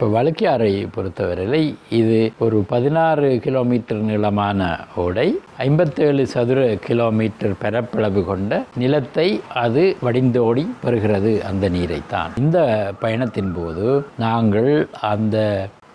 இப்போ வழுக்கியாறை பொறுத்தவரையில் இது ஒரு 16 கிலோமீட்டர் நீளமான ஓடை, 57 சதுர கிலோமீட்டர் பரப்பளவு கொண்ட நிலத்தை அது வடிந்தோடி வருகிறது. அந்த நீரைத்தான் இந்த பயணத்தின் போது நாங்கள்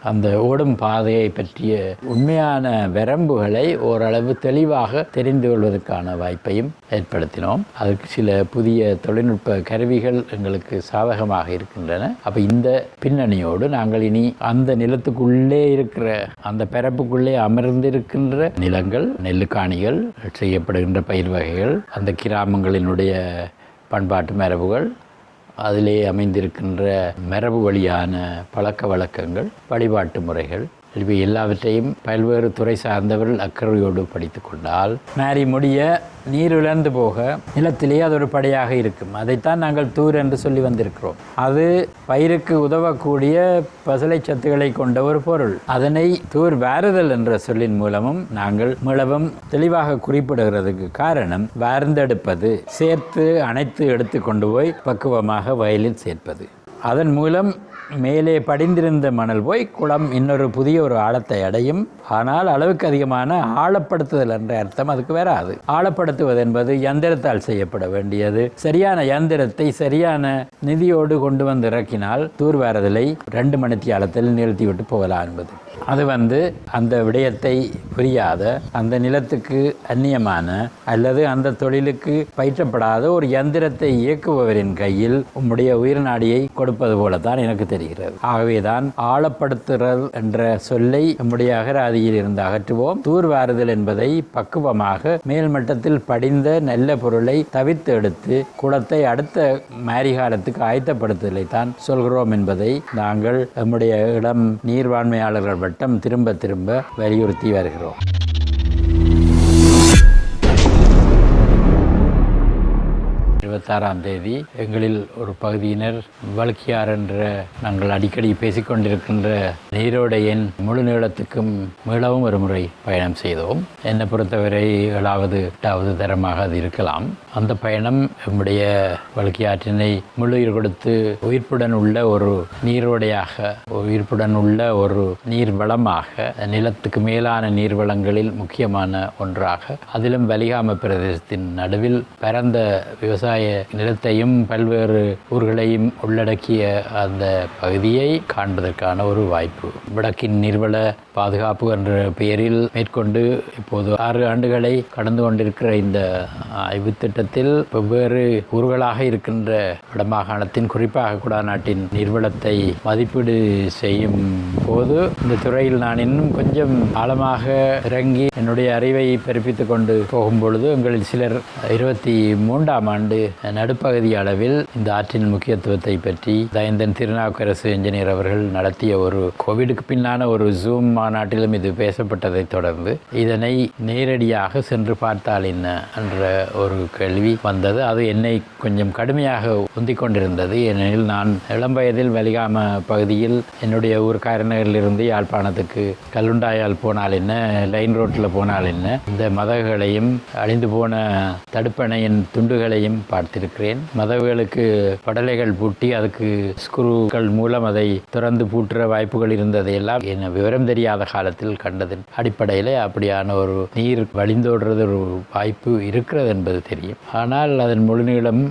அந்த ஓடும் பாதையை பற்றிய உண்மையான வரம்புகளை ஓரளவு தெளிவாக தெரிந்து கொள்வதற்கான வாய்ப்பையும் ஏற்படுத்தினோம். அதற்கு சில புதிய தொழில்நுட்ப கருவிகள் எங்களுக்கு சாதகமாக இருக்கின்றன. அப்போ இந்த பின்னணியோடு நாங்கள் இனி அந்த நிலத்துக்குள்ளே இருக்கிற அந்த பரப்புக்குள்ளே அமர்ந்திருக்கின்ற நிலங்கள், நெல்லுக்காணிகள், செய்யப்படுகின்ற பயிர் வகைகள், அந்த கிராமங்களினுடைய பண்பாட்டு மரபுகள், அதிலே அமைந்திருக்கின்ற மரபு வழியான பழக்க வழக்கங்கள், வழிபாட்டு முறைகள், இவை எல்லாவற்றையும் பல்வேறு துறை சார்ந்தவர்கள் அக்கறையோடு படித்து கொண்டால் மாறி முடிய நீர் இழந்து போக நிலத்திலே அது ஒரு படையாக இருக்கும். அதைத்தான் நாங்கள் தூர் என்று சொல்லி வந்திருக்கிறோம். அது பயிருக்கு உதவக்கூடிய பசலை சத்துக்களை கொண்ட ஒரு பொருள். அதனை தூர் வாருதல் என்ற சொல்லின் மூலமும் நாங்கள் மிளவும் தெளிவாக குறிப்பிடுகிறதுக்கு காரணம், வார்ந்தெடுப்பது, சேர்த்து அணைத்து எடுத்து கொண்டு போய் பக்குவமாக வயலில் சேர்ப்பது. அதன் மூலம் மேலே படிந்திருந்த மணல் போய் குளம் இன்னொரு புதிய ஒரு ஆழத்தை அடையும். ஆனால் அளவுக்கு அதிகமான ஆழப்படுத்துதல் என்ற அர்த்தம் அதுக்கு வராது. ஆழப்படுத்துவது என்பது யந்திரத்தால் செய்யப்பட வேண்டியது. சரியான யந்திரத்தை சரியான நிதியோடு கொண்டு வந்து இறக்கினால் தூர்வாரதலை 2 மணித்தியாலத்தில் நிறுத்தி விட்டு போகலாம் என்பது. அது அந்த விடயத்தை புரியாத, அந்த நிலத்துக்கு அந்நியமான அல்லது அந்த தொழிலுக்கு பயிற்றப்படாத ஒரு யந்திரத்தை இயக்குபவரின் கையில் உம்முடைய உயிர் நாடியை கொடுப்பது போலத்தான் எனக்கு தெரிகிறது. ஆகவேதான் ஆழப்படுத்துதல் என்ற சொல்லை நம்முடைய அகராதியில் இருந்து அகற்றுவோம். தூர்வாருதல் என்பதை பக்குவமாக மேல்மட்டத்தில் படிந்த நல்ல பொருளை தவிர்த்து எடுத்து குளத்தை அடுத்த மாரிகாலத்துக்கு ஆயத்தப்படுத்துதலை தான் சொல்கிறோம் என்பதை நாங்கள் நம்முடைய இளம் நீர்வாண்மையாளர்கள் வட்டம் திரும்ப திரும்ப வலியுறுத்தி வருகிறோம். தேதி எங்களில் ஒரு பகுதியினர் வழுக்கியார் என்ற நாங்கள் அடிக்கடி பேசிக்கொண்டிருக்கின்ற நீரோடையின் முழு நீளத்துக்கும் மீளவும் ஒரு முறை பயணம் செய்தோம். என்னை பொறுத்தவரை 7வது தரமாக அது இருக்கலாம். அந்த பயணம் நம்முடைய வழுக்கியாற்றினை முழுயிர் கொடுத்து உயிர்ப்புடன் உள்ள ஒரு நீரோடையாக, உயிர்ப்புடன் உள்ள ஒரு நீர் வளமாக, நிலத்துக்கு மேலான நீர்வளங்களில் முக்கியமான ஒன்றாக, அதிலும் வலிகாம பிரதேசத்தின் நடுவில் பரந்த விவசாய நிலத்தையும் பல்வேறு ஊர்களையும் உள்ளடக்கிய அந்த பகுதியை காண்பதற்கான ஒரு வாய்ப்பு. வடக்கின் நீர்வள பாதுகாப்பு என்ற பெயரில் மேற்கொண்டு இப்போது 6 ஆண்டுகளை கடந்து கொண்டிருக்கிற இந்த ஆய்வு திட்டத்தில் வெவ்வேறு ஊர்களாக இருக்கின்ற வடமாகாணத்தின், குறிப்பாக குடாநாட்டின் நீர்வளத்தை மதிப்பீடு செய்யும் போது இந்த துறையில் நான் இன்னும் கொஞ்சம் ஆழமாக இறங்கி என்னுடைய அறிவை பெருப்பித்துக் கொண்டு போகும் பொழுது எங்களில் சிலர் 23ஆம் ஆண்டு நடுப்பகுதி அளவில் இந்த ஆற்றின் முக்கியத்துவத்தை பற்றி தயந்தன் திருநாவுக்கரசு என்ஜினியர் அவர்கள் நடத்திய ஒரு கோவிடுக்கு பின்னான ஒரு ஜூம் மாநாட்டிலும் இது பேசப்பட்டதை தொடர்ந்து இதனை நேரடியாக சென்று பார்த்தால் என்ன என்ற ஒரு கேள்வி வந்தது. அது என்னை கொஞ்சம் கடுமையாக உந்திக் கொண்டிருந்தது. ஏனெனில் நான் இளம் வயதில் வலிகாம பகுதியில் என்னுடைய ஊர் காரநகரிலிருந்து யாழ்ப்பாணத்துக்கு கல்லுண்டாயால் போனால் என்ன, லைன் ரோட்டில் போனால் என்ன, இந்த மதகுகளையும் அழிந்து போன தடுப்பணையின் துண்டுகளையும் பார்த்திருக்கிறேன். மதகுகளுக்கு படலைகள் பூட்டி அதுக்கு ஸ்க்ரூக்கள் மூலம் அதை திறந்து பூட்டுற வாய்ப்புகள் இருந்ததையெல்லாம் என்ன விவரம் தெரியாத காலத்தில் கண்டதன் அடிப்படையில் அப்படியான ஒரு நீர் வழிந்தோடுறது ஒரு வாய்ப்பு இருக்கிறது என்பது தெரியும். ஆனால் அதன் முழுநீளம்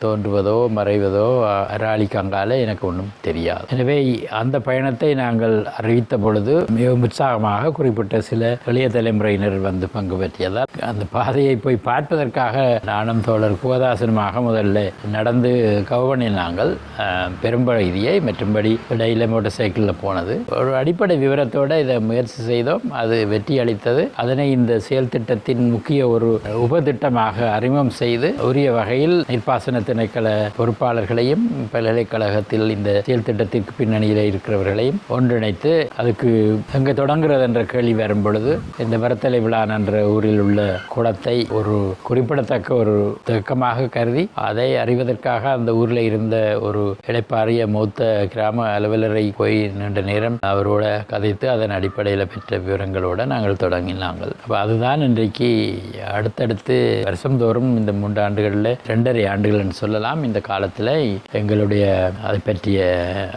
தோன்றுவதோ மறைவதோ அராலிக்கு அங்கால எனக்கு ஒன்றும் தெரியாது. எனவே அந்த பயணத்தை நாங்கள் அறிவித்த பொழுது மிகவும் உற்சாகமாக குறிப்பிட்ட சில இளைய தலைமுறையினர் பங்கு பெற்றியதால் அந்த பாதையை போய் பார்ப்பதற்காக நானும் தோழர் குகதாசனமாக முதல்ல நடந்து கவனில் நாங்கள் பெரும்பகுதியை மற்றும்படி இடையில மோட்டார் சைக்கிளில் போனது. ஒரு அடிப்படை விவரத்தோடு இதை முயற்சி செய்தோம். அது வெற்றி அளித்தது. அதனை இந்த செயல் திட்டத்தின் முக்கிய ஒரு உபதிட்டமாக அறிமுகம் செய்து உரிய வகையில் நீர்ப்பாசன திணைக்கள பொறுப்பாளர்களையும் பல்கலைக்கழகத்தில் இந்த செயல் திட்டத்திற்கு பின்னணியில் இருக்கிறவர்களையும் ஒன்றிணைத்து அதுக்கு எங்கே தொடங்குகிறது என்ற கேள்வி வரும் பொழுது இந்த வரத்தலை விழான் என்ற ஊரில் உள்ள குளத்தை ஒரு குறிப்பிடத்தக்க ஒரு தேக்கமாக கருதி அதை அறிவதற்காக அந்த ஊரில் இருந்த ஒரு இளைப்பாறிய மூத்த கிராம அலுவலரை போய் நீண்ட நேரம் அவரோட கதைத்து அதன் அடிப்படையில் பெற்ற விவரங்களோடு நாங்கள் தொடங்கினாங்கள். அப்போ அதுதான் இன்றைக்கு அடுத்தடுத்து வருஷந்தோறும் இந்த 3 ஆண்டுகளில் 2.5 ஆண்டுகள்னு சொல்லலாம். இந்த காலத்தில் எங்களுடைய அதை பற்றிய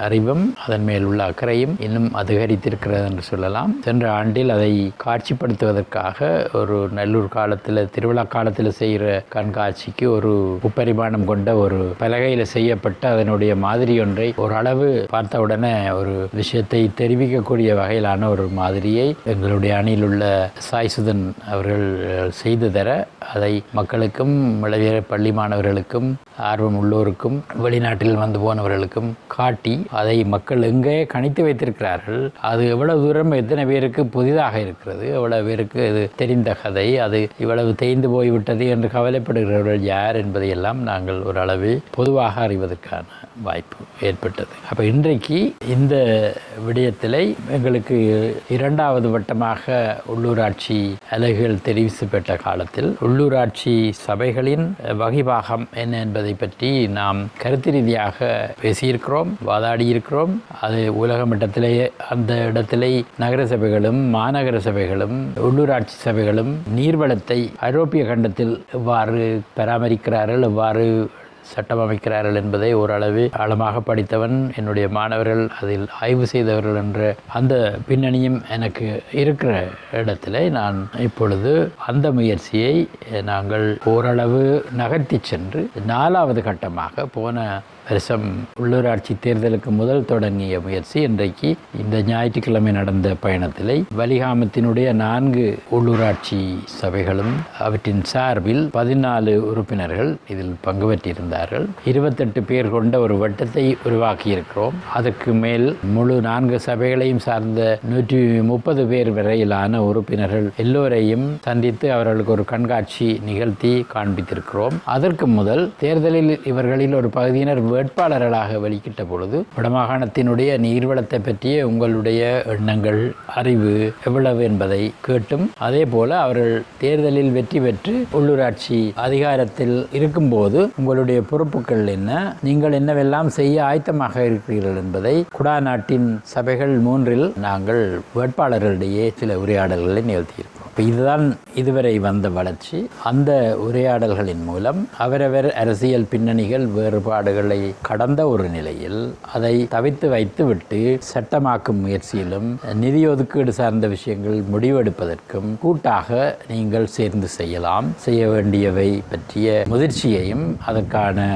அறிவும் அதன் மேல் உள்ள அக்கறையும் இன்னும் அதிகரித்திருக்கிறது என்று சொல்லலாம். சென்ற ஆண்டில் அதை காட்சிப்படுத்துவதற்காக ஒரு நல்லூர் காலத்தில் திருவிழா காலத்தில் செய்கிற கண்காட்சிக்கு ஒரு முப்பரிமாணம் கொண்ட ஒரு பலகையில் செய்யப்பட்ட அதனுடைய மாதிரி ஒன்றை ஓரளவு பார்த்தவுடனே ஒரு விஷயத்தை தெரிவிக்கக்கூடிய வகையிலான ஒரு மாதிரியை எங்களுடைய அணியில் உள்ள சாய்சுதன் அவர்கள் செய்து தர அதை மக்களுக்கும் இளைஞர் பள்ளி மாணவர்களுக்கும் ஆர்வம் உள்ளோருக்கும் வெளிநாட்டில் வந்து போனவர்களுக்கும் காட்டி அதை மக்கள் எங்கே கணித்து வைத்திருக்கிறார்கள், அது எவ்வளவு தூரம் எத்தனை பேருக்கு புதிதாக இருக்கிறது, எவ்வளவு பேருக்கு அது தெரிந்த கதை, அது இவ்வளவு தேய்ந்து போய்விட்டது என்று கவலைப்படுகிறவர்கள் யார் என்பதையெல்லாம் நாங்கள் ஓரளவு பொதுவாக அறிவதற்கான வாய்ப்பு ஏற்பட்டது. அப்போ இன்றைக்கு இந்த விடயத்தில் எங்களுக்கு 2வது வட்டமாக உள்ளூராட்சி அலகுகள் தெரிவித்து பெற்ற காலத்தில் உள்ளூராட்சி சபைகளின் வகிபாகம் என்ன என்பதை பற்றி நாம் கருத்து ரீதியாக பேசியிருக்கிறோம், வாதாடி இருக்கிறோம். அது உலக மட்டத்திலேயே அந்த இடத்திலே நகர சபைகளும் மாநகர சபைகளும் உள்ளூராட்சி சபைகளும் நீர்வளத்தை ஐரோப்பிய கண்டத்தில் எவ்வாறு பராமரிக்கிறார்கள், எவ்வாறு சட்டம் அமைக்கிறார்கள் என்பதை ஓரளவு ஆழமாக படித்தவன், என்னுடைய மாணவர்கள் அதில் ஆய்வு செய்தவர்கள் என்ற அந்த பின்னணியும் எனக்கு இருக்கிற இடத்துல நான் இப்பொழுது அந்த முயற்சியை நாங்கள் ஓரளவு நகர்த்தி சென்று 4வது கட்டமாக போன வருஷம் உள்ளூராட்சி தேர்தலுக்கு முதல் தொடங்கிய முயற்சி இன்றைக்கு இந்த ஞாயிற்றுக்கிழமை நடந்த பயணத்தில் வலிகாமத்தினுடைய 4 உள்ளூராட்சி சபைகளும் அவற்றின் சார்பில் 14 உறுப்பினர்கள் இதில் பங்கு பெற்றிருந்தார்கள். 28 பேர் கொண்ட ஒரு வட்டத்தை உருவாக்கியிருக்கிறோம். அதற்கு மேல் முழு 4 சபைகளையும் சார்ந்த 130 பேர் வரையிலான உறுப்பினர்கள் எல்லோரையும் சந்தித்து அவர்களுக்கு ஒரு கண்காட்சி நிகழ்த்தி காண்பித்திருக்கிறோம். அதற்கு முதல் தேர்தலில் இவர்களில் ஒரு பகுதியினர் வேட்பாளர்களாக வெளிக்கிட்ட பொழுது வடமாகாணத்தினுடைய நீர்வளத்தை பற்றிய உங்களுடைய எண்ணங்கள், அறிவு எவ்வளவு என்பதை கேட்டும், அதே போல அவர்கள் தேர்தலில் வெற்றி பெற்று உள்ளூராட்சி அதிகாரத்தில் இருக்கும்போது உங்களுடைய பொறுப்புகள் என்ன, நீங்கள் என்னவெல்லாம் செய்ய ஆயத்தமாக இருக்கிறீர்கள் என்பதை குடாநாட்டின் சபைகள் 3இல் நாங்கள் வேட்பாளர்களிடையே சில உரையாடல்களை நிகழ்த்தியிருக்கிறோம். இப்போ இதுதான் இதுவரை வந்த வளர்ச்சி. அந்த உரையாடல்களின் மூலம் அவரவர் அரசியல் பின்னணிகள் வேறுபாடுகளை கடந்த ஒரு நிலையில் அதை தவிர்த்து வைத்து விட்டு சட்டமாக்கும் முயற்சியிலும் நிதி ஒதுக்கீடு சார்ந்த விஷயங்கள் முடிவெடுப்பதற்கும் கூட்டாக நீங்கள் சேர்ந்து செய்ய வேண்டியவை பற்றிய முதிர்ச்சியையும் அதற்கான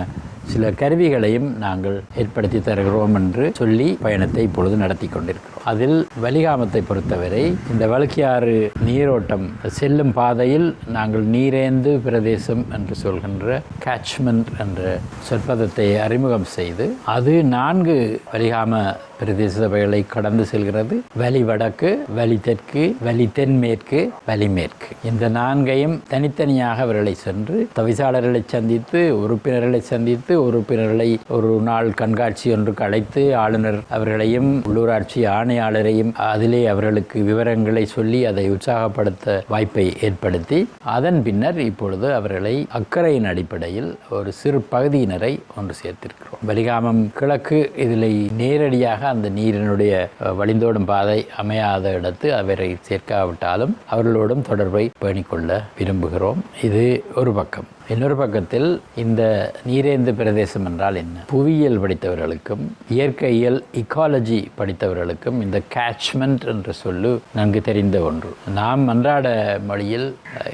சில கருவிகளையும் நாங்கள் ஏற்படுத்தி தருகிறோம் என்று சொல்லி பயணத்தை இப்பொழுது நடத்தி கொண்டிருக்கிறோம். அதில் வலிகாமத்தை பொறுத்தவரை இந்த வழுக்கியாறு நீரோட்டம் செல்லும் பாதையில் நாங்கள் நீரேந்து பிரதேசம் என்று சொல்கின்ற கேட்ச்மெண்ட் என்ற சொற்பதத்தை அறிமுகம் செய்து அது 4 வலிகாம பிரதேச சபைகளை கடந்து செல்கிறது. வலி வடக்கு, வலி தெற்கு, வலி தென்மேற்கு, வலி மேற்கு. இந்த 4ஐயும் தனித்தனியாக அவர்களை சென்று தவிசாளர்களை சந்தித்து உறுப்பினர்களை ஒரு நாள் கண்காட்சி ஒன்றுக்கு அழைத்து ஆளுநர் அவர்களையும் உள்ளூராட்சி ஆணையாளரையும் அதிலே அவர்களுக்கு விவரங்களை சொல்லி அதை உற்சாகப்படுத்த வாய்ப்பை ஏற்படுத்தி அதன் பின்னர் இப்பொழுது அவர்களை அக்கறையின் அடிப்படையில் ஒரு சிறு பகுதியினரை ஒன்று சேர்த்திருக்கிறோம். வலிகாமம் கிழக்கு இதில் நேரடியாக அந்த நீரினுடைய வழிந்தோடும் பாதை அமையாத இடத்து அவரை சேர்க்காவிட்டாலும் அவர்களோடும் தொடர்பை பேணிக்கொள்ள விரும்புகிறோம். இது ஒரு பக்கம். இன்னொரு பக்கத்தில் இந்த நீரேந்து பிரதேசம் என்றால் என்ன, புவியியல் படித்தவர்களுக்கும் இயற்கையியல் இக்காலஜி படித்தவர்களுக்கும் இந்த கேட்ச்மெண்ட் என்ற சொல்லு நன்கு தெரிந்த ஒன்று. நாம் அன்றாட மொழியில்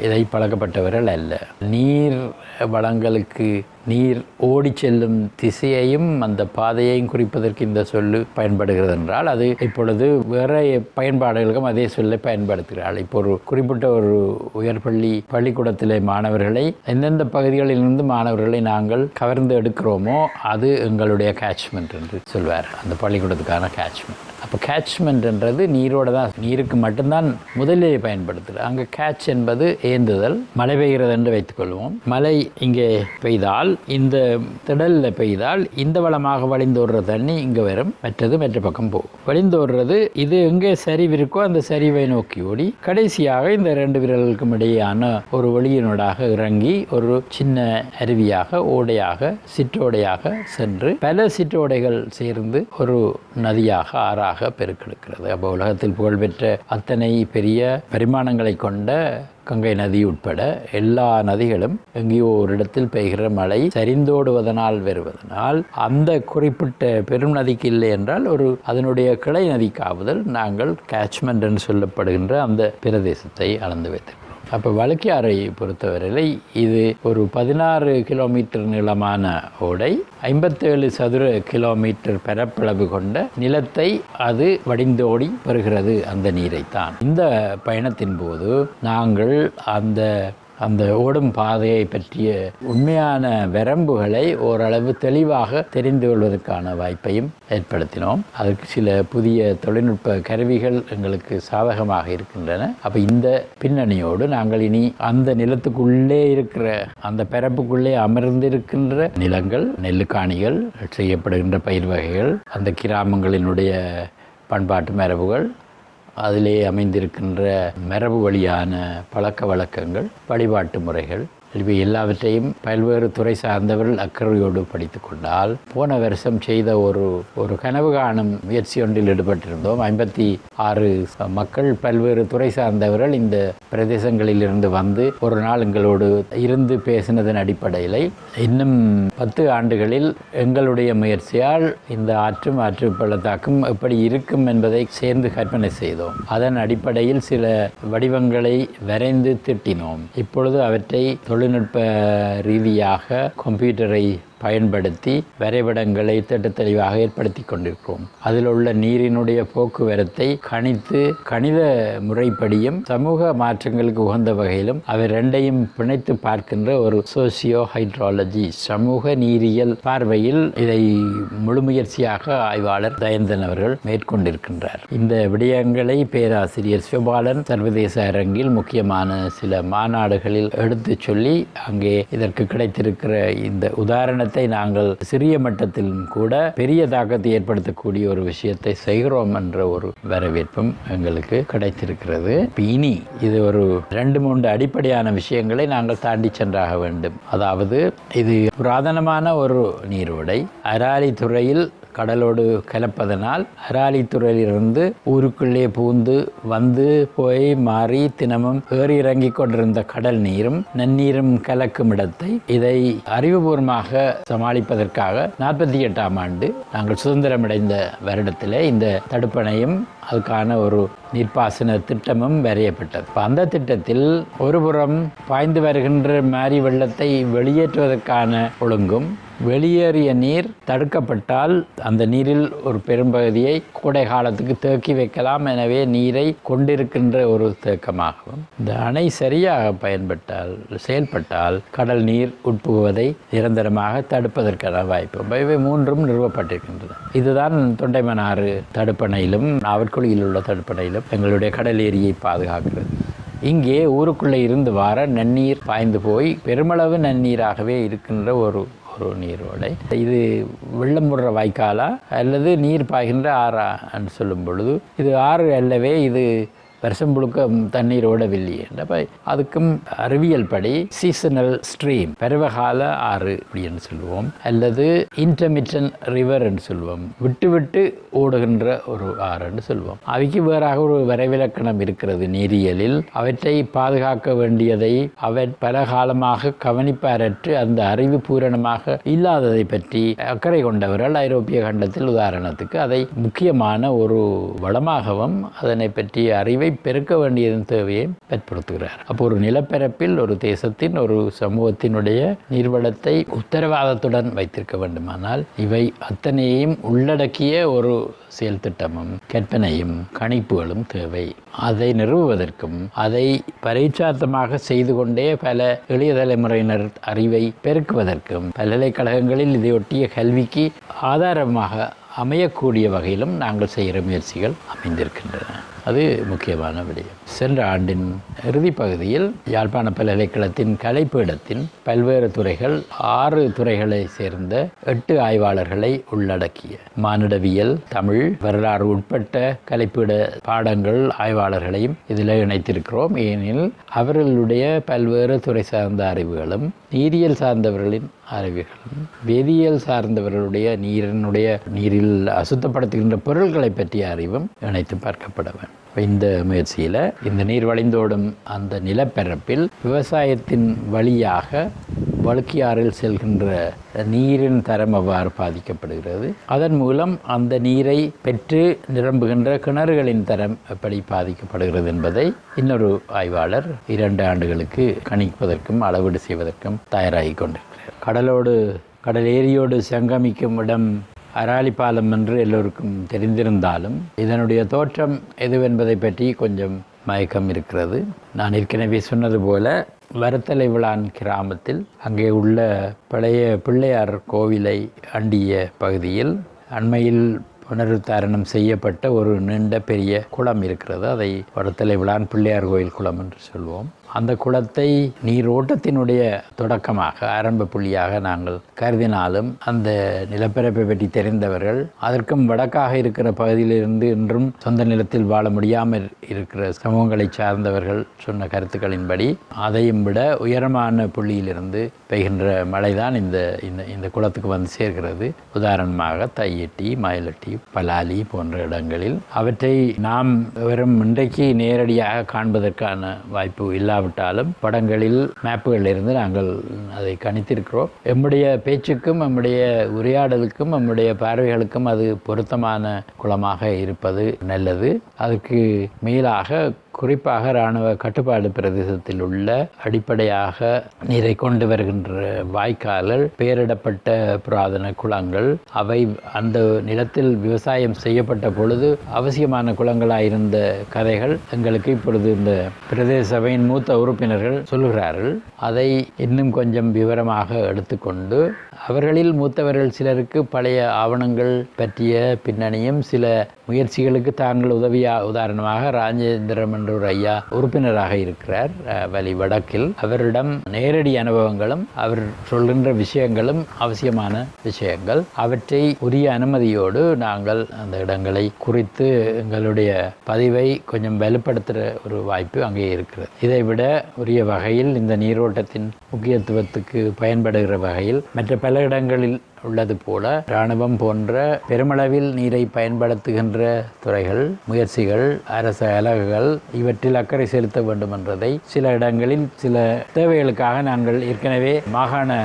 இதை பழக்கப்பட்டவர்கள் அல்ல. நீர் வளங்களுக்கு நீர் ஓடி செல்லும் திசையையும் அந்த பாதையையும் குறிப்பதற்கு இந்த சொல்லு பயன்படுகிறது என்றால் அது இப்பொழுது வேற பயன்பாடுகளுக்கும் அதே சொல்லை பயன்படுத்துகிறார்கள். இப்போ ஒரு குறிப்பிட்ட ஒரு பள்ளிக்கூடத்திலே மாணவர்களை எந்தெந்த பகுதிகளிலிருந்து மாணவர்களை நாங்கள் கவர்ந்து எடுக்கிறோமோ அது எங்களுடைய கேட்ச்மெண்ட் என்று சொல்வார். அந்த பள்ளிக்கூடத்துக்கான கேட்ச்மெண்ட் அப்போ கேட்ச்மெண்ட்ன்றது நீரோட தான், நீருக்கு மட்டும்தான் முதலிலே பயன்படுத்துது. அங்கே கேட்ச் என்பது ஏந்துதல். மழை பெய்கிறது என்று வைத்துக்கொள்வோம். மழை இங்கே பெய்தால், இந்த திடலில் பெய்தால் இந்த வளமாக வழிந்தோடுற தண்ணி இங்கே வரும், மற்ற பக்கம் போகும். வழிந்தோடுறது இது எங்கே சரிவு இருக்கோ அந்த சரிவை நோக்கி ஓடி கடைசியாக இந்த 2 விரல்களுக்கும் இடையேயான ஒரு வெளியினோடாக இறங்கி ஒரு சின்ன அருவியாக, ஓடையாக, சிற்றோடையாக சென்று பல சிற்றோடைகள் சேர்ந்து ஒரு நதியாக, ஆறாக பெருக்கெடுக்கிறது. அப்போ உலகத்தில் புகழ்பெற்ற அத்தனை பெரிய பரிமாணங்களை கொண்ட கங்கை நதி உட்பட எல்லா நதிகளும் எங்கேயோ ஒரு இடத்தில் பெய்கிற மழை சரிந்தோடுவதனால் வருவதனால் அந்த குறிப்பிட்ட பெரும் நதிக்கு இல்லை என்றால் ஒரு அதனுடைய கிளை நதிக்காவுதல் நாங்கள் கேட்ச்மெண்ட் என்று சொல்லப்படுகின்ற அந்த பிரதேசத்தை அளந்து வைத்திருக்கிறோம். அப்போ வழுக்கியாறை பொறுத்தவரையில் இது ஒரு 16 கிலோமீட்டர் நீளமான ஓடை, 57 சதுர கிலோமீட்டர் பரப்பளவு கொண்ட நிலத்தை அது வடிந்தோடி வருகிறது அந்த நீரைத்தான். இந்த பயணத்தின் போது நாங்கள் அந்த ஓடும் பாதையை பற்றிய உண்மையான வரம்புகளை ஓரளவு தெளிவாக தெரிந்து கொள்வதற்கான வாய்ப்பையும் ஏற்படுத்தினோம். அதற்கு சில புதிய தொழில்நுட்ப கருவிகள் எங்களுக்கு சாதகமாக இருக்கின்றன. அப்போ இந்த பின்னணியோடு நாங்கள் இனி அந்த நிலத்துக்குள்ளே இருக்கிற அந்த பரப்புக்குள்ளே அமர்ந்திருக்கின்ற நிலங்கள், நெல்லுக்காணிகள், செய்யப்படுகின்ற பயிர் வகைகள், அந்த கிராமங்களினுடைய பண்பாட்டு மரபுகள், அதிலே அமைந்திருக்கின்ற மரபு வழியான பழக்க வழக்கங்கள், வழிபாட்டு முறைகள், இவை எல்லாவற்றையும் பல்வேறு துறை சார்ந்தவர்கள் அக்கறையோடு படித்து கொண்டால், போன வருஷம் செய்த ஒரு கனவு காணும் முயற்சி ஒன்றில் ஈடுபட்டிருந்தோம். 56 மக்கள் பல்வேறு துறை சார்ந்தவர்கள் இந்த பிரதேசங்களிலிருந்து வந்து ஒரு நாள் எங்களோடு இருந்து பேசினதன் அடிப்படையில் இன்னும் 10 ஆண்டுகளில் எங்களுடைய முயற்சியால் இந்த ஆற்று பள்ளத்தாக்கும் எப்படி இருக்கும் என்பதை சேர்ந்து கற்பனை செய்தோம். அதன் அடிப்படையில் சில வடிவங்களை வரைந்து திட்டினோம். இப்பொழுது அவற்றை தொழில்நுட்ப ரீதியாக கம்ப்யூட்டரை பயன்படுத்தி வரைபடங்களை தெளிவாக ஏற்படுத்தி கொண்டிருக்கிறோம். அதில் உள்ள நீரினுடைய போக்குவரத்தை கணித்து கணித முறைப்படியும் சமூக மாற்றங்களுக்கு உகந்த வகையிலும் அவை ரெண்டையும் பிணைத்து பார்க்கின்ற ஒரு சோசியோ ஹைட்ராலஜி, சமூக நீரியல் பார்வையில் இதை முழு முயற்சியாக ஆய்வாளர் தயந்தன் அவர்கள் மேற்கொண்டிருக்கின்றார். இந்த விடயங்களை பேராசிரியர் சிவபாலன் சர்வதேச அரங்கில் முக்கியமான சில மாநாடுகளில் எடுத்து சொல்லி அங்கே இதற்கு கிடைத்திருக்கிற இந்த உதாரணத்தை நாங்கள் சிறிய மட்டத்திலும் கூட பெரிய தாக்கத்தை ஏற்படுத்தக்கூடிய ஒரு விஷயத்தை செய்கிறோம் என்ற ஒரு வரவேற்பும் எங்களுக்கு கிடைத்திருக்கிறது. இனி இது ஒரு 2-3 அடிப்படையான விஷயங்களை நாங்கள் தாண்டி சென்றாக வேண்டும். அதாவது இது புராதனமான ஒரு நீரோடை, அராலி துறையில் கடலோடு கலப்பதனால் அராலித்துறையிலிருந்து ஊருக்குள்ளே பூந்து வந்து போய் மாறி தினமும் ஏறி இறங்கி கொண்டிருந்த கடல் நீரும் நன்னீரும் கலக்கும் இடத்தை இதை அறிவுபூர்வமாக சமாளிப்பதற்காக 48ஆம் ஆண்டு நாங்கள் சுதந்திரமடைந்த வருடத்திலே இந்த தடுப்பணையும் அதுக்கான ஒரு நீர்ப்பாசன திட்டமும் வரையப்பட்டது. அந்த திட்டத்தில் ஒருபுறம் பாய்ந்து வருகின்ற மாரி வெள்ளத்தை வெளியேற்றுவதற்கான ஒழுங்கும், வெளியேறிய நீர் தடுக்கப்பட்டால் அந்த நீரில் ஒரு பெரும்பகுதியை கோடை காலத்துக்கு தேக்கி வைக்கலாம், எனவே நீரை கொண்டிருக்கின்ற ஒரு தேக்கமாகவும், இந்த அணை சரியாக செயல்பட்டால் கடல் நீர் உட்புகுவதை நிரந்தரமாக தடுப்பதற்கான வாய்ப்பு, இவை 3ம் நிறுவப்பட்டிருக்கின்றன. இதுதான் தொண்டைமனாறு தடுப்பணையிலும் நாவற்குழியில் உள்ள தடுப்பணையிலும் எங்களுடைய கடல் ஏரியை பாதுகாக்கிறது. இங்கே ஊருக்குள்ளே இருந்து வர நன்னீர் பாய்ந்து போய் பெருமளவு நன்னீராகவே இருக்கின்ற ஒரு நீரோடை. இது வெள்ளம் முடுற வாய்க்காலா அல்லது நீர் பாய்கின்ற ஆறா என்று சொல்லும் பொழுது இது ஆறு அல்லவே, இது வருஷம் முழுக்க தண்ணீர் ஓடவில்லை என்றப்ப அதுக்கும் அறிவியல் படி சீசனல் ஸ்ட்ரீம், பருவகால ஆறு அப்படின்னு சொல்லுவோம், அல்லது இன்டர்மிட்டன்ட் ரிவர் என்று சொல்லுவோம், விட்டு விட்டு ஓடுகின்ற ஒரு ஆறு என்று சொல்லுவோம். அவைக்கு வேறாக ஒரு வரைவிலக்கணம் இருக்கிறது நீரியலில். அவற்றை பாதுகாக்க வேண்டியதை அவர் பல காலமாக கவனிப்பாரற்று அந்த அறிவு பூரணமாக இல்லாததை பற்றி அக்கறை கொண்டவர்கள் ஐரோப்பிய கண்டத்தில் உதாரணத்துக்கு அதை முக்கியமான ஒரு வளமாகவும் அதனை பற்றிய அறிவை பெருக்க வேண்டியதன் தேவையை ஏற்படுத்துகிறார். அப்போ ஒரு நிலப்பரப்பில் ஒரு தேசத்தின் ஒரு சமூகத்தினுடைய நீர்வளத்தை உத்தரவாதத்துடன் வைத்திருக்க வேண்டுமானால் இவை அத்தனையும் உள்ளடக்கிய ஒரு செயல் திட்டமும் கற்பனையும் கணிப்புகளும் தேவை. அதை நிறுவுவதற்கும் அதை பரீட்சார்த்தமாக செய்து கொண்டே பல எளிய தலைமுறையினர் அறிவை பெருக்குவதற்கும் பல்கலைக்கழகங்களில் இதையொட்டிய கல்விக்கு ஆதாரமாக அமையக்கூடிய வகையிலும் நாங்கள் செய்கிற முயற்சிகள் அமைந்திருக்கின்றன. அது முக்கியமான விடயம். சென்ற ஆண்டின் இறுதி பகுதியில் யாழ்ப்பாண பல்கலைக்கழகத்தின் கலைப்பீடத்தின் பல்வேறு துறைகள் 6 துறைகளை சேர்ந்த 8 ஆய்வாளர்களை உள்ளடக்கிய மானிடவியல், தமிழ், வரலாறு உட்பட்ட கலைப்பீட பாடங்கள் ஆய்வாளர்களையும் இதில் இணைத்திருக்கிறோம். ஏனெனில் அவர்களுடைய பல்வேறு துறை சார்ந்த அறிவுகளும், நீரியல் சார்ந்தவர்களின் அறிவுகளும், வேதியியல் சார்ந்தவர்களுடைய நீரில் அசுத்தப்படுத்துகின்ற பொருட்களை பற்றிய அறிவும் இணைத்து பார்க்கப்பட வேண்டும். இந்த முயற்சியில் இந்த நீர் வழிந்தோடும் அந்த நிலப்பரப்பில் விவசாயத்தின் வழியாக வழுக்கியாறில் செல்கின்ற நீரின் தரம் எவ்வாறு பாதிக்கப்படுகிறது, அதன் மூலம் அந்த நீரை பெற்று நிரம்புகின்ற கிணறுகளின் தரம் எப்படி பாதிக்கப்படுகிறது என்பதை இன்னொரு ஆய்வாளர் 2 ஆண்டுகளுக்கு கணிப்பதற்கும் அளவீடு செய்வதற்கும் தயாராகி கொண்டிருக்கிறார். கடல் ஏரியோடு சங்கமிக்கும் இடம் அராலிப்பாலம் என்று எல்லோருக்கும் தெரிந்திருந்தாலும் இதனுடைய தோற்றம் எதுவென்பதை பற்றி கொஞ்சம் மயக்கம் இருக்கிறது. நான் ஏற்கனவே சொன்னது போல வரத்தலை விளான் கிராமத்தில் அங்கே உள்ள பழைய பிள்ளையார் கோவிலை அண்டிய பகுதியில் அண்மையில் புனருத்தாரணம் செய்யப்பட்ட ஒரு நீண்ட பெரிய குளம் இருக்கிறது. அதை வரத்தலை விளான் பிள்ளையார் கோயில் குளம் என்று சொல்வோம். அந்த குளத்தை நீரோட்டத்தினுடைய தொடக்கமாக ஆரம்ப புள்ளியாக நாங்கள் கருதினாலும் அந்த நிலப்பரப்பை பற்றி தெரிந்தவர்கள் அதற்கும் வடக்காக இருக்கிற பகுதியிலிருந்து இன்றும் சொந்த நிலத்தில் வாழ முடியாமல் இருக்கிற சமூகங்களை சார்ந்தவர்கள் சொன்ன கருத்துக்களின்படி அதையும் விட உயரமான புள்ளியிலிருந்து பெய்கின்ற மழைதான் இந்த குளத்துக்கு வந்து சேர்கிறது. உதாரணமாக தையட்டி, மயிலட்டி, பலாலி போன்ற இடங்களில் அவற்றை நாம் வெறும் இன்றைக்கு நேரடியாக காண்பதற்கான வாய்ப்பு இல்லாவிட்டாலும் படங்களில் மேப்புகளில் இருந்து நாங்கள் அதை கணித்திருக்கிறோம். நம்முடைய பேச்சுக்கும் நம்முடைய உரையாடலுக்கும் நம்முடைய பார்வைகளுக்கும் அது பொருத்தமான குளமாக இருப்பது நல்லது. அதுக்கு மேலாக குறிப்பாக இராணுவ கட்டுப்பாடு பிரதேசத்தில் உள்ள அடிப்படையாக நீரை கொண்டு வருகின்ற வாய்க்கால்கள், பெயரிடப்பட்ட புராதன குளங்கள், அவை அந்த நிலத்தில் விவசாயம் செய்யப்பட்ட பொழுது அவசியமான குளங்களாயிருந்த கதைகள் எங்களுக்கு இப்பொழுது இந்த பிரதேச சபையின் மூத்த உறுப்பினர்கள் சொல்லுகிறார்கள். அதை இன்னும் கொஞ்சம் விவரமாக எடுத்துக்கொண்டு அவர்களில் மூத்தவர்கள் சிலருக்கு பழைய ஆவணங்கள் பற்றிய பின்னணியும் சில முயற்சிகளுக்கு தாங்கள் உதாரணமாக ராஜேந்திரம் என்ற ஒரு ஐயா உறுப்பினராக இருக்கிறார் வலி வடக்கில். அவரிடம் நேரடி அனுபவங்களும் அவர் சொல்கின்ற விஷயங்களும் அவசியமான விஷயங்கள். அவற்றை உரிய அனுமதியோடு நாங்கள் அந்த இடங்களை குறித்து எங்களுடைய பதிவை கொஞ்சம் வலுப்படுத்துகிற ஒரு வாய்ப்பு அங்கே இருக்கிறது. இதைவிட உரிய வகையில் இந்த நீரோட்டத்தின் முக்கியத்துவத்துக்கு பயன்படுகிற வகையில் மற்ற பல இடங்களில் உள்ளது போல இராணுவம் போன்ற பெருமளவில் நீரை பயன்படுத்துகின்ற துறைகள், முயற்சிகள், அரச அலகுகள் இவற்றில் அக்கறை செலுத்த வேண்டும் என்றதை சில இடங்களில் சில தேவைகளுக்காக நாங்கள் ஏற்கனவே மாகாண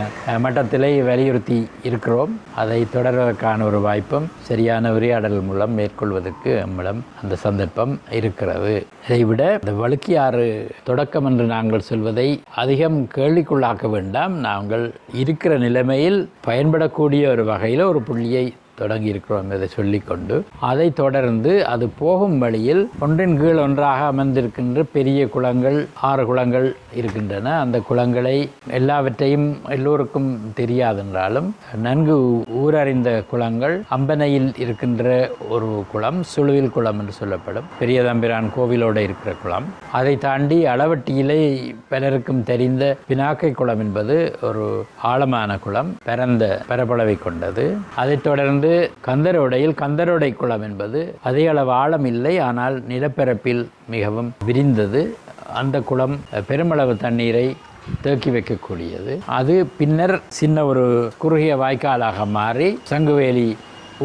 மட்டத்திலே வலியுறுத்தி இருக்கிறோம். அதை தொடர்வதற்கான ஒரு வாய்ப்பும் சரியான உரையாடல் மூலம் மேற்கொள்வதற்கு நம்மிடம் அந்த சந்தர்ப்பம் இருக்கிறது. இதைவிட இந்த வழுக்கியாறு தொடக்கம் என்று நாங்கள் சொல்வதை அதிகம் கேள்விக்குள்ளாக்க வேண்டாம். நாங்கள் இருக்கிற நிலைமையில் பயன்படக்கூடிய ஒரு வகையில் ஒரு புள்ளியை தொடங்கி இருக்கிறோம் என்பதை சொல்லிக்கொண்டு அதை தொடர்ந்து அது போகும் வழியில் ஒன்றின் கீழ் ஒன்றாக அமர்ந்திருக்கின்ற பெரிய குளங்கள், 6 குளங்கள் இருக்கின்றன. அந்த குளங்களை எல்லாவற்றையும் எல்லோருக்கும் தெரியாதென்றாலும் நன்கு ஊரறிந்த குளங்கள், அம்பனையில் இருக்கின்ற ஒரு குளம் சுழுவில் குளம் என்று சொல்லப்படும் பெரிய தம்பிரான் கோவிலோடு இருக்கிற குளம். அதை தாண்டி அளவட்டியிலே பலருக்கும் தெரிந்த பினாக்கை குளம் என்பது ஒரு ஆழமான குளம், பரந்த பரப்பளவை கொண்டது. அதைத் தொடர்ந்து கந்தரோடை குளம் என்பது அதே அளவு ஆழம் இல்லை, ஆனால் நிலப்பரப்பில் மிகவும் விரிந்தது. அந்த குளம் பெருமளவு தண்ணீரை தேக்கி வைக்கக்கூடியது. அது பின்னர் சின்ன ஒரு குறுகிய வாய்க்காலாக மாறி சங்குவேலி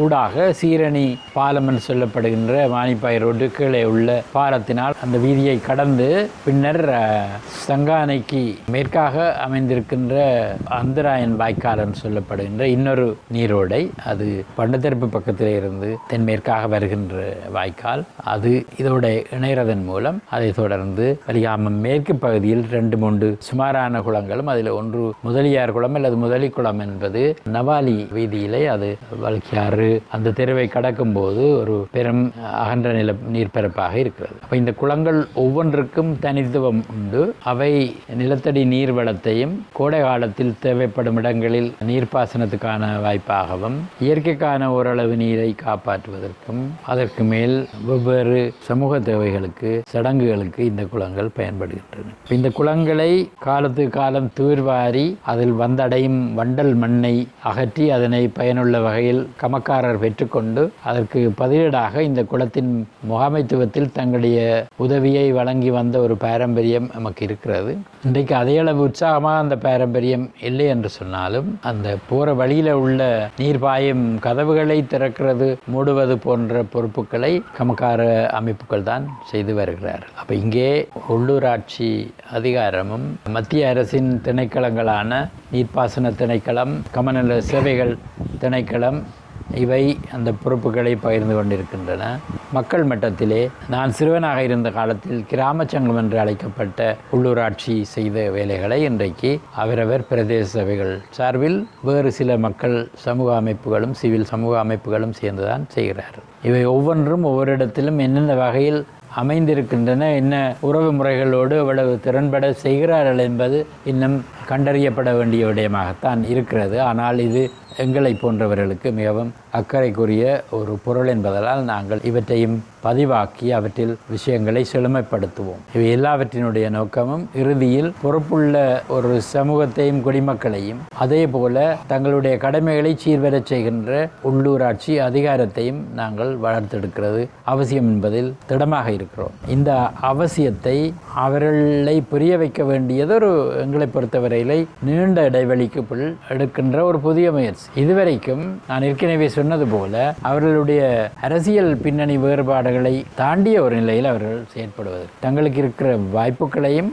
ஊடாக சீரணி பாலம் என்று சொல்லப்படுகின்ற மானிப்பாய் ரோடு கீழே உள்ள பாலத்தினால் அந்த வீதியை கடந்து பின்னர் சங்கானைக்கு மேற்காக அமைந்திருக்கின்ற அந்தராயன் வாய்க்கால் என்று சொல்லப்படுகின்ற இன்னொரு நீரோடை, அது பண்டத்தெருப்பு பக்கத்தில் இருந்து தென்மேற்காக வருகின்ற வாய்க்கால், அது இதோட இணைகிறதன் மூலம் அதை தொடர்ந்து வலிகாமம் மேற்கு பகுதியில் 2-3 சுமாரான குளங்களும், அதில் ஒன்று முதலியார் குளம் அல்லது முதலி குளம் என்பது நவாலி வீதியிலே அது வழுக்கியாறு தெரு, அந்த தெருவை கடக்கும் போது ஒரு பெரும் அகன்ற நீர்ப்பரப்பாக இருக்கிறது. அப்போ இந்த குளங்கள் ஒவ்வொன்றுக்கும் தனித்துவம் உண்டு. அவை நிலத்தடி நீர் வளத்தையும் கோடை காலத்தில் தேவைப்படும் இடங்களில் நீர்ப்பாசனத்துக்கான வாய்ப்பாகவும் இயற்கைக்கான ஓரளவு நீரை காப்பாற்றுவதற்கும் அதற்கு மேல் வெவ்வேறு சமூக தேவைகளுக்கு சடங்குகளுக்கு இந்த குளங்கள் பயன்படுகின்றன. இந்த குளங்களை காலத்துக்கு காலம் தூர்வாரி அதில் வந்தடையும் வண்டல் மண்ணை அகற்றி அதனை பயனுள்ள வகையில் கமக்காரர் பெற்றுக்கொண்டு அதற்கு பதிலீடாக இந்த குளத்தின் முகாமைத்துவத்தில் தங்களுடைய உதவியை வழங்கி வந்த ஒரு பாரம்பரியம் நமக்கு இருக்கிறது. இன்றைக்கு அதே அளவு உற்சாகமாக அந்த பாரம்பரியம் இல்லை என்று சொன்னாலும் அந்த போகிற வழியில் உள்ள நீர் பாயும் கதவுகளை திறக்கிறது மூடுவது போன்ற பொறுப்புகளை கமக்கார அமைப்புகள் தான் செய்து வருகிறார். அப்போ இங்கே உள்ளூராட்சி அதிகாரமும் மத்திய அரசின் திணைக்களங்களான நீர்ப்பாசன திணைக்களம், கமநல சேவைகள் திணைக்களம் இவை அந்த பொறுப்புகளை பகிர்ந்து கொண்டிருக்கின்றன. மக்கள் மட்டத்திலே நான் சிறுவனாக இருந்த காலத்தில் கிராம சங்கம் என்று அழைக்கப்பட்ட உள்ளூராட்சி செய்த வேலைகளை இன்றைக்கு அவரவர் பிரதேச சபைகள் சார்பில் வேறு சில மக்கள் சமூக அமைப்புகளும் சிவில் சமூக அமைப்புகளும் சேர்ந்துதான் செய்கிறார்கள். இவை ஒவ்வொன்றும் ஒவ்வொரு இடத்திலும் எந்தெந்த வகையில் அமைந்திருக்கின்றன, என்ன உறவு முறைகளோடு அவ்வளவு திறன்பட செய்கிறார்கள் என்பது இன்னும் கண்டறியப்பட வேண்டிய விடயமாகத்தான் இருக்கிறது. ஆனால் இது எங்களை போன்றவர்களுக்கு மிகவும் அக்கறைக்குரிய ஒரு பொருள் என்பதால் நாங்கள் இவற்றையும் பதிவாக்கி அவற்றில் விஷயங்களை செழுமைப்படுத்துவோம். இவை எல்லாவற்றினுடைய நோக்கமும் இறுதியில் பொறுப்புள்ள ஒரு சமூகத்தையும் குடிமக்களையும் அதே போல தங்களுடைய கடமைகளை சீர்வரச் செய்கின்ற உள்ளூராட்சி அதிகாரத்தையும் நாங்கள் வளர்த்தெடுக்கிறது அவசியம் என்பதில் திடமாக இருக்கிறோம். இந்த அவசியத்தை அவர்களை புரிய வைக்க வேண்டியது ஒரு எங்களை பொறுத்தவரையிலே நீண்ட இடைவெளிக்கு பிள் எடுக்கின்ற ஒரு புதிய முயற்சி. இதுவரைக்கும் நான் ஏற்கனவே சொன்னது போல அவர்களுடைய அரசியல் பின்னணி வேறுபாடுகளை தாண்டிய ஒரு நிலையில் அவர்கள் செயற்படுவதற்கு தங்களுக்கு இருக்கிற வாய்ப்புகளையும்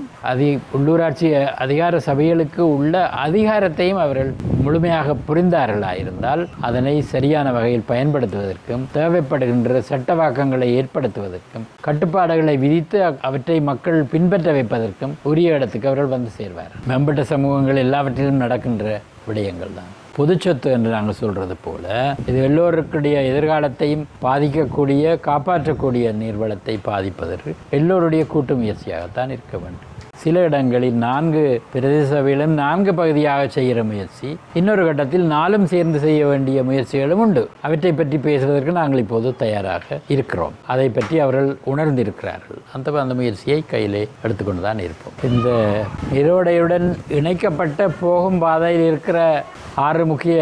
உள்ளூராட்சி அதிகார சபைகளுக்கு உள்ள அதிகாரத்தையும் அவர்கள் முழுமையாக புரிந்தார்களாயிருந்தால் அதனை சரியான வகையில் பயன்படுத்துவதற்கும் தேவைப்படுகின்ற சட்டவாக்கங்களை ஏற்படுத்துவதற்கும் கட்டுப்பாடுகளை விதித்து அவற்றை மக்கள் பின்பற்ற வைப்பதற்கும் உரிய இடத்துக்கு அவர்கள் வந்து சேர்வார். மேம்பட்ட சமூகங்கள் எல்லாவற்றிலும் நடக்கின்ற விடயங்கள் தான். பொதுச்சொத்து என்று நாங்கள் சொல்கிறது போல இது எல்லோருடைய எதிர்காலத்தையும் பாதிக்கக்கூடிய காப்பாற்றக்கூடிய நீர்வளத்தை பாதிப்பதற்கு எல்லோருடைய கூட்டு முயற்சியாகத்தான் இருக்க வேண்டும். சில இடங்களில் 4 பிரதேச சபையிலும் 4 பகுதியாக செய்கிற முயற்சி, இன்னொரு கட்டத்தில் 4 சேர்ந்து செய்ய வேண்டிய முயற்சிகளும் உண்டு. அவற்றை பற்றி பேசுவதற்கு நாங்கள் இப்போது தயாராக இருக்கிறோம். அதை பற்றி அவர்கள் உணர்ந்திருக்கிறார்கள். அந்த முயற்சியை கையிலே எடுத்துக்கொண்டு தான் இருப்போம். இந்த நீரோடையுடன் இணைக்கப்பட்ட போகும் பாதையில் இருக்கிற 6 முக்கிய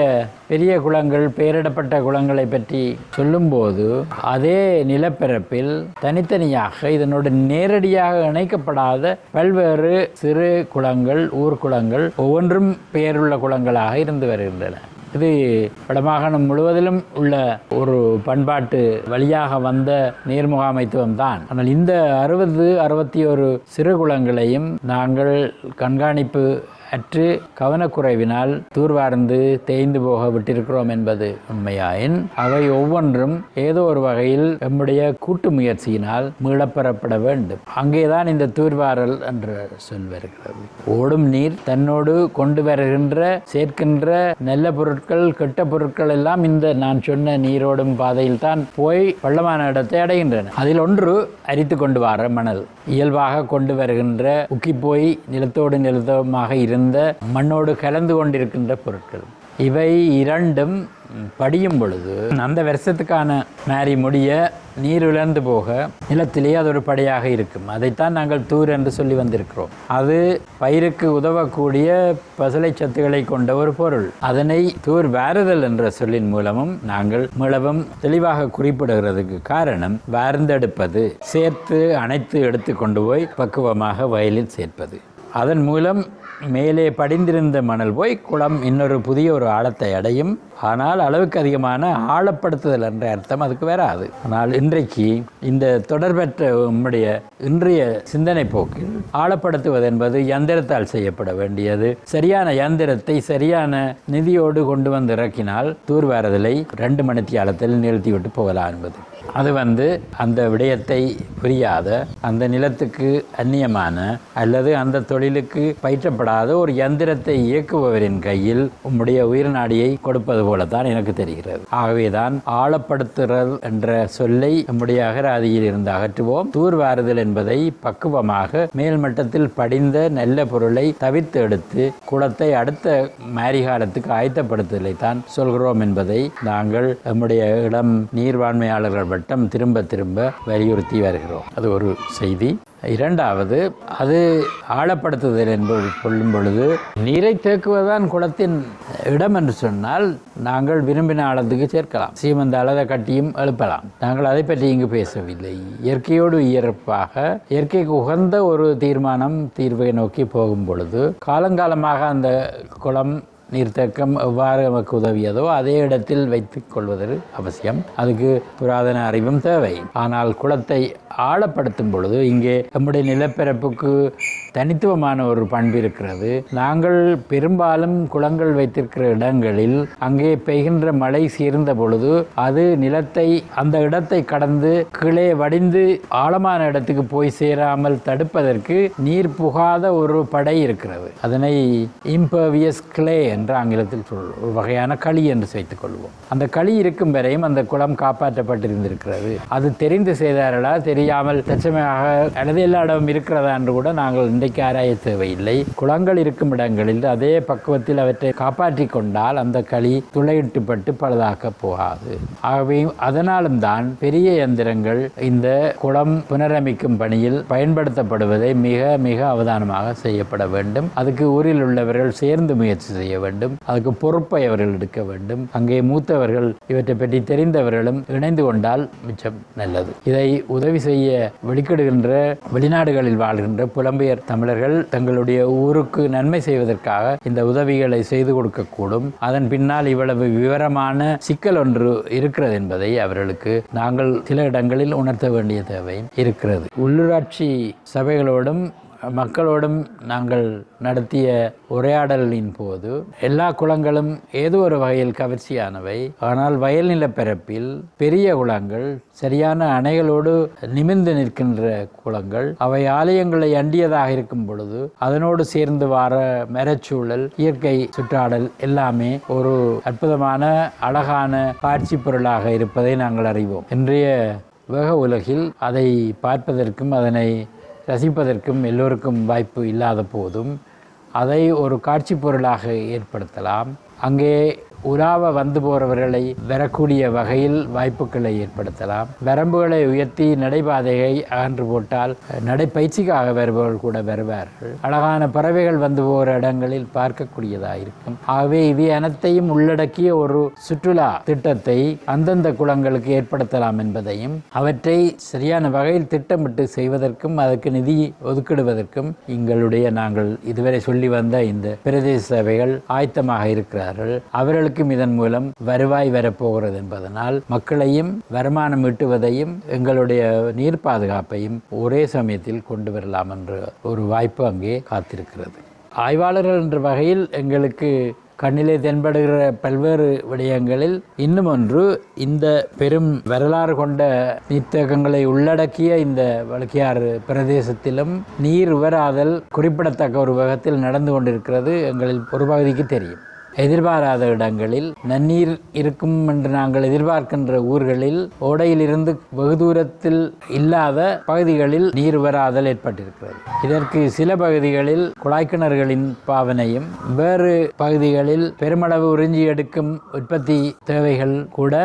பெரிய குளங்கள், பெயரிடப்பட்ட குளங்களை பற்றி சொல்லும்போது அதே நிலப்பரப்பில் தனித்தனியாக இதனோடு நேரடியாக இணைக்கப்படாத பல்வேறு சிறு குளங்கள், ஊர்குளங்கள் ஒவ்வொன்றும் பெயருள்ள குளங்களாக இருந்து வருகின்றன. இது வடமாகாணம் முழுவதிலும் உள்ள ஒரு பண்பாட்டு வழியாக வந்த நீர் முகாமைத்துவம் தான். ஆனால் இந்த 61 சிறு குளங்களையும் நாங்கள் கண்காணிப்பு அற்று கவனக்குறைவினால் தூர்வார்ந்து தேய்ந்து போக விட்டிருக்கிறோம் என்பது உண்மையாயின் அவை ஒவ்வொன்றும் ஏதோ ஒரு வகையில் நம்முடைய கூட்டு முயற்சியினால் மீளப்பெறப்பட வேண்டும். அங்கேதான் இந்த தூர்வாரல் என்று சொல் வருகிறது. ஓடும் நீர் தன்னோடு கொண்டு வருகின்ற சேர்க்கின்ற நல்ல பொருட்கள் கெட்ட பொருட்கள் எல்லாம் இந்த நான் சொன்ன நீரோடும் பாதையில் தான் போய் பள்ளமான இடத்தை அடைகின்றன. அதில் ஒன்று அரித்து கொண்டு வர மணல், இயல்பாக கொண்டு வருகின்ற உக்கி போய் நிலத்தோடு நிலத்தமாக இருந்த மண்ணோடு கலந்து கொண்டிருக்கின்ற பொருட்கள். இவை இரண்டும் படியும் பொழுது அந்த வருஷத்துக்கான மாறி முடிய நீர் இழந்து போக நிலத்திலே அது ஒரு படையாக இருக்கும். அதைத்தான் நாங்கள் தூர் என்று சொல்லி வந்திருக்கிறோம். அது பயிருக்கு உதவக்கூடிய பசலை சத்துக்களை கொண்ட ஒரு பொருள். அதனை தூர் வாருதல் என்ற சொல்லின் மூலமும் நாங்கள் மிளவும் தெளிவாக குறிப்பிடுகிறதுக்கு காரணம் வார்ந்தெடுப்பது, சேர்த்து அணைத்து எடுத்து கொண்டு போய் பக்குவமாக வயலில் சேர்ப்பது. அதன் மூலம் மேலே படிந்திருந்த மணல் போய் குளம் இன்னொரு புதிய ஒரு ஆழத்தை அடையும். ஆனால் அளவுக்கு அதிகமான ஆழப்படுத்துதல் என்ற அர்த்தம் அதுக்கு வராது. ஆனால் இன்றைக்கு இந்த தொடர்பற்ற நம்முடைய இன்றைய சிந்தனை போக்கில் ஆழப்படுத்துவது என்பது யந்திரத்தால் செய்யப்பட வேண்டியது. சரியான யந்திரத்தை சரியான நிதியோடு கொண்டு வந்து இறக்கினால் தூர்வாரதலை 2 மணித்தியாலத்தில் நிறுத்திவிட்டு போகலாம் என்பது. அது அந்த விடயத்தை புரியாத, அந்த நிலத்துக்கு அந்நியமான அல்லது அந்த தொழிலுக்கு பயிற்றப்படாத ஒரு யந்திரத்தை இயக்குபவரின் கையில் உம்முடைய உயிர் நாடியை கொடுப்பது போலத்தான் எனக்கு தெரிகிறது. ஆகவேதான் ஆழப்படுத்துதல் என்ற சொல்லை நம்முடைய அகராதியில் இருந்து அகற்றுவோம். தூர்வாறுதல் என்பதை பக்குவமாக மேல்மட்டத்தில் படிந்த நல்ல பொருளை தவிர்த்து எடுத்து குளத்தை அடுத்த மாரிகாலத்துக்கு ஆயத்தப்படுத்துதலை தான் சொல்கிறோம் என்பதை நாங்கள் நம்முடைய இளம் நீர்வாண்மையாளர்கள் வட்டம் திரும்ப திரும்ப வலியுறுத்தி வருகிறோம். அது ஒரு செய்தி. இரண்டாவது, அது ஆழப்படுத்துதல் என்பது சொல்லும் பொழுது நீரை தேக்குவதுதான் குளத்தின் இடம் என்று சொன்னால் நாங்கள் விரும்பின ஆழத்துக்கு சேர்க்கலாம், சீமந்த அளவை கட்டியும் எழுப்பலாம். நாங்கள் அதை பற்றி இங்கு பேசவில்லை. இயற்கையோடு இயற்பாக இயற்கைக்கு உகந்த ஒரு தீர்வை நோக்கி போகும் பொழுது காலங்காலமாக அந்த குளம் நீர்த்தேக்கம் எவ்வாறு நமக்கு உதவியதோ அதே இடத்தில் வைத்துக் கொள்வது அவசியம். அதுக்கு புராதன அறிவும் தேவை. ஆனால் குளத்தை ஆழப்படுத்தும் பொழுது இங்கே நம்முடைய நிலப்பரப்புக்கு தனித்துவமான ஒரு பண்பு இருக்கிறது. நாங்கள் பெரும்பாலும் குளங்கள் வைத்திருக்கிற இடங்களில் அங்கே பெய்கின்ற மழை சேர்ந்த பொழுது அது நிலத்தை அந்த இடத்தை கடந்து கீழே வடிந்து ஆழமான இடத்துக்கு போய் சேராமல் தடுப்பதற்கு நீர் புகாத ஒரு படை இருக்கிறது. அதனை இம்பர்வியஸ் கிளே என்று ஆங்கிலத்தில் சொல்வோம். ஒரு வகையான களி என்று வைத்துக் கொள்வோம். அந்த களி இருக்கும் வரையும் அந்த குளம் காப்பாற்றப்பட்டிருந்திருக்கிறது. அது தெரிந்து செய்தார்களா தெரியாமல் தச்சமையாக அல்லது எல்லா இடமும் இருக்கிறதா என்று கூட நாங்கள் இன்றைக்கு ஆராய தேவையில்லை. குளங்கள் இருக்கும் இடங்களில் அதே பக்குவத்தில் அவற்றை காப்பாற்றி கொண்டால் அந்த களி துளையிட்டுப்பட்டு பழுதாக்க போகாது. ஆகவே அதனாலும் தான் பெரிய இயந்திரங்கள் இந்த குளம் புனரமைக்கும் பணியில் பயன்படுத்தப்படுவதை மிக மிக அவதானமாக செய்யப்பட வேண்டும். அதுக்கு ஊரில் உள்ளவர்கள் சேர்ந்து முயற்சி செய்ய வேண்டும். அதுக்கு பொறுப்பை அவர்கள் எடுக்க வேண்டும். அங்கே மூத்தவர்கள் இவற்றை பற்றி தெரிந்தவர்களும் இணைந்து கொண்டால் மிச்சம் நல்லது. இதை உதவி செய்ய வெளிக்கிடுகின்ற வெளிநாடுகளில் வாழ்கின்ற புலம்பெயர் தமிழர்கள் தங்களுடைய ஊருக்கு நன்மை செய்வதற்காக இந்த உதவிகளை செய்து கொடுக்கக்கூடும். அதன் பின்னால் இவ்வளவு விவரமான சிக்கல் ஒன்று இருக்கிறது என்பதை அவர்களுக்கு நாங்கள் சில இடங்களில் உணர்த்த வேண்டிய தேவை இருக்கிறது. உள்ளூராட்சி சபைகளோடும் மக்களோடும் நாங்கள் நடத்திய உரையாடலின் போது எல்லா குளங்களும் ஏதோ ஒரு வகையில் கவர்ச்சியானவை. ஆனால் வயல் நிலப்பரப்பில் பெரிய குளங்கள், சரியான அணைகளோடு நிமிர்ந்து நிற்கின்ற குளங்கள், அவை ஆலயங்களை அண்டியதாக இருக்கும் பொழுது அதனோடு சேர்ந்து வர மரச்சூழல், இயற்கை சுற்றாடல் எல்லாமே ஒரு அற்புதமான அழகான காட்சி பொருளாக இருப்பதை நாங்கள் அறிவோம். இன்றைய வேக உலகில் அதை பார்ப்பதற்கும் அதனை ரசிப்பதற்கும் எல்லோருக்கும் வாய்ப்பு இல்லாத போதும் அதை ஒரு காட்சி பொருளாக ஏற்படுத்தலாம். அங்கே உலாவ வந்து போகிறவர்களை வரக்கூடிய வகையில் வாய்ப்புகளை ஏற்படுத்தலாம். வரம்புகளை உயர்த்தி நடைபாதையை அகன்று போட்டால் நடைப்பயிற்சிக்காக வருபவர்கள் கூட வருவார்கள். அழகான பறவைகள் வந்து போகிற இடங்களில் பார்க்கக்கூடியதாக இருக்கும். ஆகவே இவை அனைத்தையும் உள்ளடக்கிய ஒரு சுற்றுலா திட்டத்தை அந்தந்த குளங்களுக்கு ஏற்படுத்தலாம் என்பதையும் அவற்றை சரியான வகையில் திட்டமிட்டு செய்வதற்கும் அதற்கு நிதி ஒதுக்கிடுவதற்கும் நாங்கள் இதுவரை சொல்லி வந்த இந்த பிரதேச சபைகள் ஆயத்தமாக இருக்கிறார்கள். அவர்களுக்கும் இதன் மூலம் வருவாய் வரப்போகிறது என்பதனால் மக்களையும் வருமானம் ஈட்டுவதையும் எங்களுடைய நீர் பாதுகாப்பையும் ஒரே சமயத்தில் கொண்டு வரலாம் என்ற ஒரு வாய்ப்பு அங்கே காத்திருக்கிறது. ஆய்வாளர்கள் என்ற வகையில் எங்களுக்கு கண்ணிலே தென்படுகிற பல்வேறு விடயங்களில் இன்னும் ஒன்று, இந்த பெரும் வரலாறு கொண்ட நீர்த்தேக்கங்களை உள்ளடக்கிய இந்த வழுக்கியாறு பிரதேசத்திலும் நீர் உவராதல் குறிப்பிடத்தக்க ஒரு வேகத்தில் நடந்து கொண்டிருக்கிறது எங்களில் ஒரு பகுதிக்கு தெரியும். எதிர்பாராத இடங்களில் நன்னீர் இருக்கும் என்று நாங்கள் எதிர்பார்க்கின்ற ஊர்களில் ஓடையிலிருந்து வெகு தூரத்தில் இல்லாத பகுதிகளில் நீர் வராதல் ஏற்பட்டிருக்கிறது. இதற்கு சில பகுதிகளில் குழாய் கிணறுகளின் பாவனையும், வேறு பகுதிகளில் பெருமளவு உறிஞ்சி எடுக்கும் உற்பத்தி தேவைகள் கூட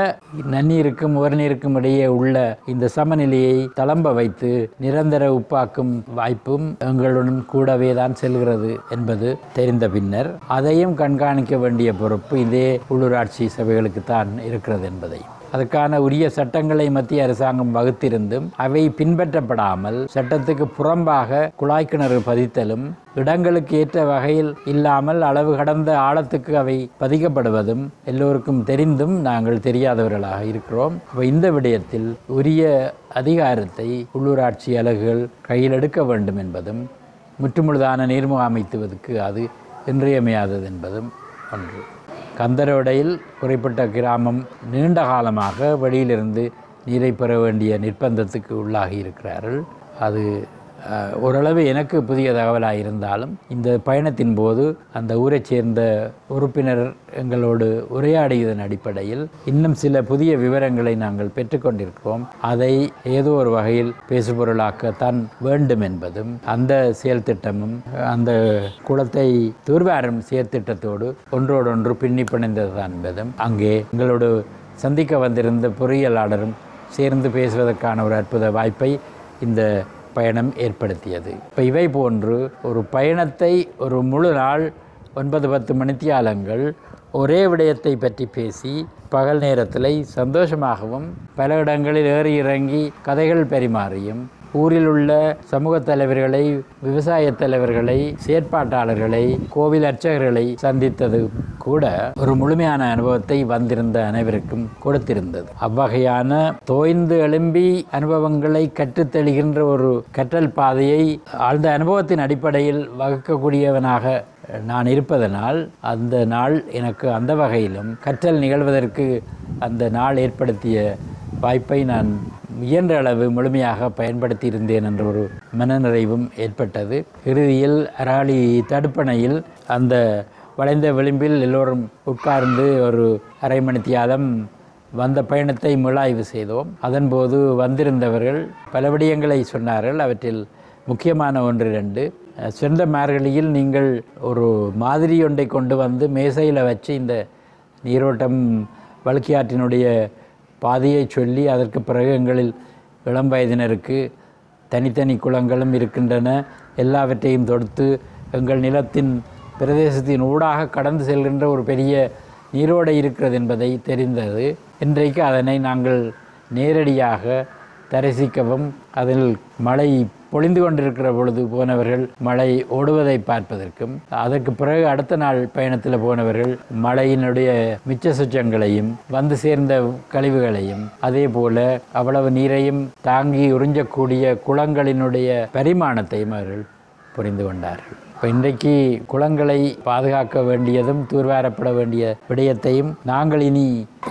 நன்னீருக்கும் உவர்நீருக்கும் இடையே உள்ள இந்த சமநிலையை தளம்ப வைத்து நிரந்தர உப்பாக்கும் வாய்ப்பும் எங்களுடன் கூடவே தான் செல்கிறது என்பது தெரிந்த பின்னர் அதையும் கண்காணிக்க வேண்டிய பொறுப்பு இதே உள்ளூராட்சி சபைகளுக்கு தான் இருக்கிறது என்பதை, அதற்கான உரிய சட்டங்களை மத்திய அரசாங்கம் வகுத்திருந்தும் அவை பின்பற்றப்படாமல் சட்டத்துக்கு புறம்பாக குழாய் கிணறு பதித்தலும், இடங்களுக்கு ஏற்ற வகையில் இல்லாமல் அளவு கடந்த ஆழத்துக்கு அவை பதிக்கப்படுவதும் எல்லோருக்கும் தெரிந்தும் நாங்கள் தெரியாதவர்களாக இருக்கிறோம். இந்த விடயத்தில் உரிய அதிகாரத்தை உள்ளூராட்சி அலகுகள் கையில் எடுக்க வேண்டும் என்பதும், முற்றுமுழுதான நீர்முகாமைத்துவதற்கு அது இன்றியமையாதது என்பதும் ஒன்று. கந்தரோடையில் குறிப்பிட்ட கிராமம் நீண்ட காலமாக வெளியிலிருந்து நீரை பெற வேண்டிய நிர்பந்தத்துக்கு உள்ளாகி இருக்கிறார்கள். அது ஓரளவு எனக்கு புதிய தகவலாக இருந்தாலும் இந்த பயணத்தின் போது அந்த ஊரைச் சேர்ந்த உறுப்பினர் எங்களோடு உரையாடியதன் அடிப்படையில் இன்னும் சில புதிய விவரங்களை நாங்கள் பெற்றுக்கொண்டிருக்கிறோம். அதை ஏதோ ஒரு வகையில் பேசுபொருளாக்கத்தான் வேண்டும் என்பதும் அந்த செயல் திட்டமும் அந்த குளத்தை தூர்வாரும் செயற்திட்டத்தோடு ஒன்றோடொன்று பின்னி பிணைந்ததுதான் என்பதும் அங்கே எங்களோடு சந்திக்க வந்திருந்த பொறியியலாளரும் சேர்ந்து பேசுவதற்கான ஒரு அற்புத வாய்ப்பை இந்த பயணம் ஏற்படுத்தியது. இப்போ இவை போன்று ஒரு பயணத்தை ஒரு முழு நாள் 9-10 மணித்தியாலங்கள் ஒரே விடயத்தை பற்றி பேசி பகல் நேரத்தில் சந்தோஷமாகவும் பல இடங்களில் ஏறி இறங்கி கதைகள் பரிமாறியும் ஊரில் உள்ள சமூக தலைவர்களை, விவசாய தலைவர்களை, செயற்பாட்டாளர்களை, கோவில் அர்ச்சகர்களை சந்தித்தது கூட ஒரு முழுமையான அனுபவத்தை வந்திருந்த அனைவருக்கும் கொடுத்திருந்தது. அவ்வகையான தோய்ந்து எழும்பி அனுபவங்களை கற்றுத்தெளிகின்ற ஒரு கற்றல் பாதையை ஆழ்ந்த அனுபவத்தின் அடிப்படையில் வகுக்கக்கூடியவனாக நான் இருப்பதனால் அந்த நாள் எனக்கு அந்த வகையிலும் கற்றல் நிகழ்வதற்கு அந்த நாள் ஏற்படுத்திய வாய்ப்பை நான் இயன்ற அளவு முழுமையாக பயன்படுத்தி இருந்தேன் என்ற ஒரு மனநிறைவும் ஏற்பட்டது. இறுதியில் அராலி தடுப்பணையில் அந்த வளைந்த விளிம்பில் எல்லோரும் உட்கார்ந்து ஒரு அரை மணித்தியாலம் வந்த பயணத்தை மீளாய்வு செய்தோம். அதன்போது வந்திருந்தவர்கள் பல விடயங்களை சொன்னார்கள். அவற்றில் முக்கியமான 1-2 சென்ற மார்கழியில் நீங்கள் ஒரு மாதிரி ஒன்றை கொண்டு வந்து மேசையில் வச்சு இந்த நீரோட்டம் வழுக்கியாற்றினுடைய பாதையை சொல்லி அதற்கு பிறகு எங்களில் இளம் வயதினருக்கு தனித்தனி குளங்களும் இருக்கின்றன, எல்லாவற்றையும் தொடுத்து எங்கள் நிலத்தின் பிரதேசத்தின் ஊடாக கடந்து செல்கின்ற ஒரு பெரிய நீரோடை இருக்கிறது என்பதை தெரிந்தது. இன்றைக்கு அதனை நாங்கள் நேரடியாக தரிசிக்கவும் அதில் மழை பொழிந்து கொண்டிருக்கிற பொழுது போனவர்கள் மழை ஓடுவதை பார்ப்பதற்கும், அதற்கு பிறகு அடுத்த நாள் பயணத்தில் போனவர்கள் மழையினுடைய மிச்ச சுச்சங்களையும் வந்து சேர்ந்த கழிவுகளையும் அதே போல அவ்வளவு நீரையும் தாங்கி உறிஞ்சக்கூடிய குளங்களினுடைய பரிமாணத்தையும் அவர்கள் புரிந்து கொண்டார்கள். இப்போ இன்றைக்கு குளங்களை பாதுகாக்க வேண்டியதும் தூர்வாரப்பட வேண்டிய விடயத்தையும் நாங்கள் இனி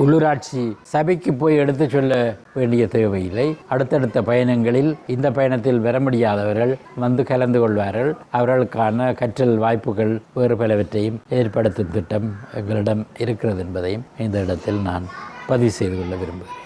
உள்ளூராட்சி சபைக்கு போய் எடுத்து சொல்ல வேண்டிய தேவையில்லை. அடுத்தடுத்த பயணங்களில் இந்த பயணத்தில் வர முடியாதவர்கள் வந்து கலந்து கொள்வார்கள். அவர்களுக்கான கற்றல் வாய்ப்புகள் வேறு பலவற்றையும் ஏற்படுத்தும் திட்டம் எங்களிடம் இருக்கிறது என்பதையும் இந்த இடத்தில் நான் பதிவு செய்து கொள்ள விரும்புகிறேன்.